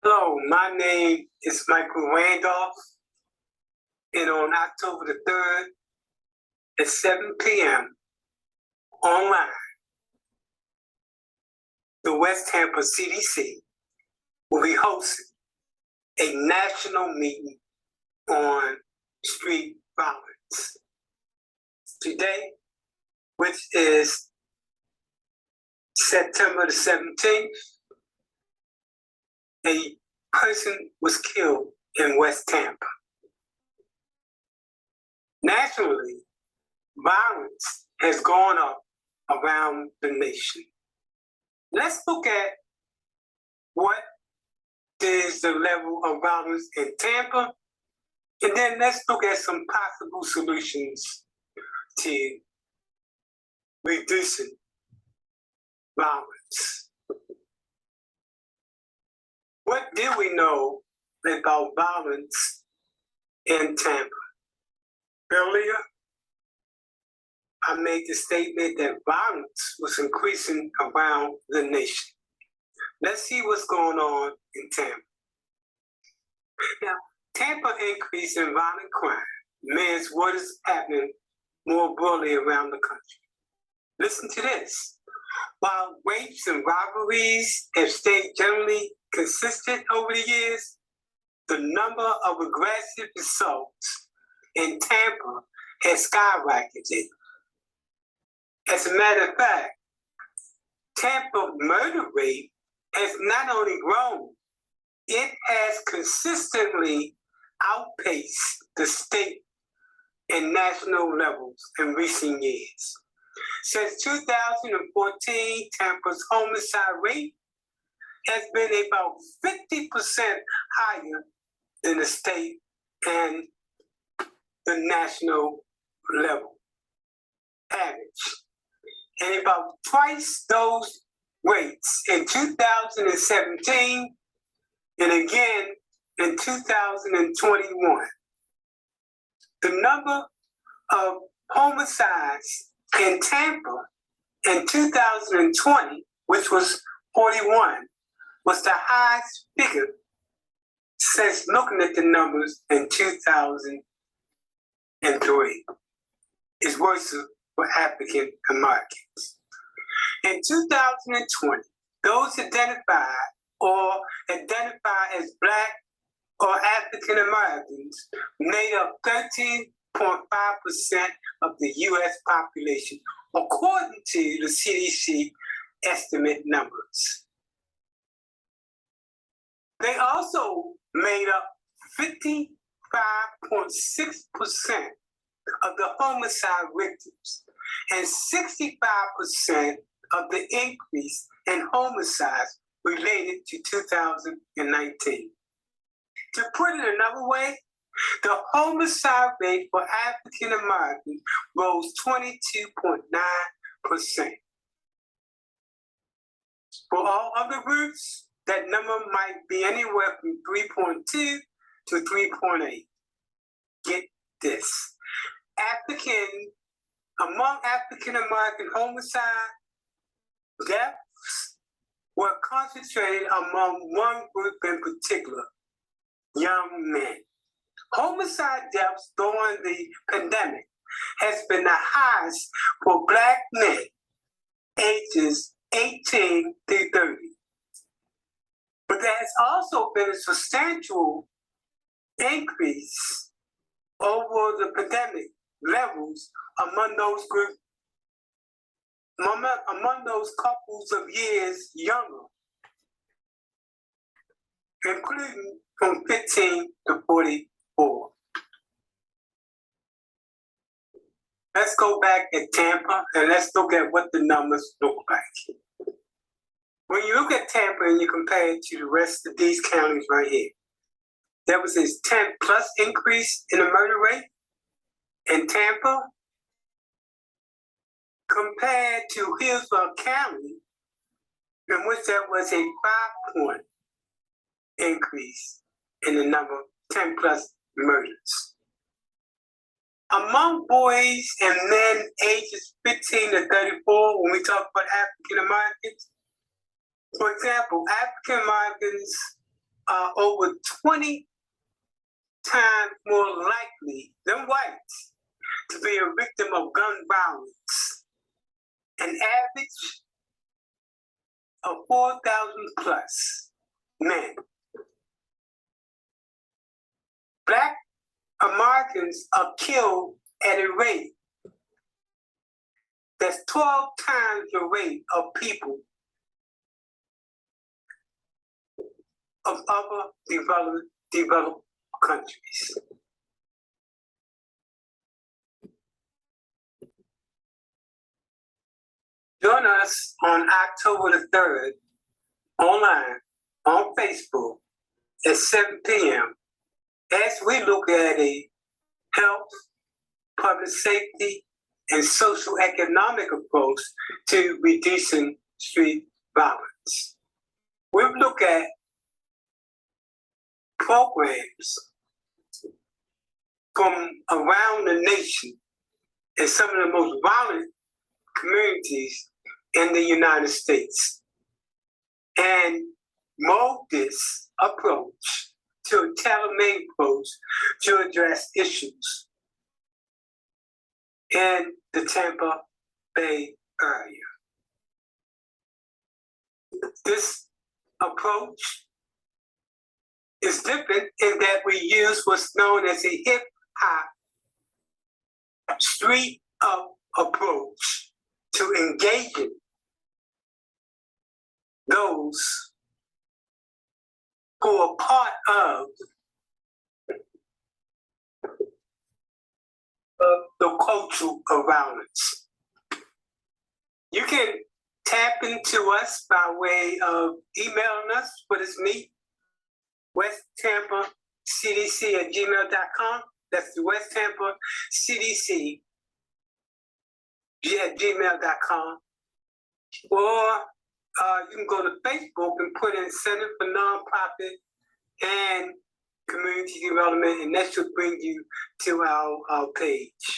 Hello, my name is Michael Randolph, and on October the 3rd at 7 p.m. online, the West Tampa CDC will be hosting a national meeting on street violence. Today, which is September the 17th, a person was killed in West Tampa. Nationally, violence has gone up around the nation. Let's look at what is the level of violence in Tampa, and then let's look at some possible solutions to reducing violence. What do we know about violence in Tampa? Earlier, I made the statement that violence was increasing around the nation. Let's see what's going on in Tampa. Now, Tampa increase in violent crime means what is happening more broadly around the country. Listen to this. While rapes and robberies have stayed generally consistent over the years, the number of aggressive assaults in Tampa has skyrocketed. As a matter of fact, Tampa murder rate has not only grown, it has consistently outpaced the state and national levels in recent years. Since 2014, Tampa's homicide rate has been about 50% higher than the state and the national level average, and about twice those rates in 2017 and again in 2021. The number of homicides in Tampa in 2020, which was 41, was the highest figure since looking at the numbers in 2003. It's worse for African Americans. In 2020, those identified as Black or African Americans made up 13.5% of the U.S. population, according to the CDC estimate numbers. They also made up 55.6% of the homicide victims and 65% of the increase in homicides related to 2019. To put it another way, the homicide rate for African Americans rose 22.9%. For all other groups, that number might be anywhere from 3.2 to 3.8. Get this. Among African American homicide deaths were concentrated among one group in particular, young men. Homicide deaths during the pandemic has been the highest for Black men ages 18 to 30. But there has also been a substantial increase over the pandemic levels among those groups, among those couples of years younger, including from 15 to 44. Let's go back at Tampa and let's look at what the numbers look like. When you look at Tampa and you compare it to the rest of these counties right here, there was this 10+ increase in the murder rate in Tampa compared to Hillsborough County, in which there was a 5-point increase in the number of 10+ murders. Among boys and men ages 15 to 34, when we talk about African Americans, for example, African Americans are over 20 times more likely than whites to be a victim of gun violence. An average of 4,000 plus men. Black Americans are killed at a rate that's 12 times the rate of people of other developed countries. Join us on October the 3rd online on Facebook at 7 p.m. as we look at a health, public safety, and social economic approach to reducing street violence. We'll look at programs from around the nation in some of the most violent communities in the United States and mold this approach to a tailor-made approach to address issues in the Tampa Bay area. This approach is different in that we use what's known as a hip-hop street-up approach to engaging those who are part of the culture of violence. You can tap into us by way of emailing us, what is me, westtampacdc@gmail.com. That's the West Tampa CDC at gmail.com. Or you can go to Facebook and put in Center for Nonprofit and Community Development, and that should bring you to our page.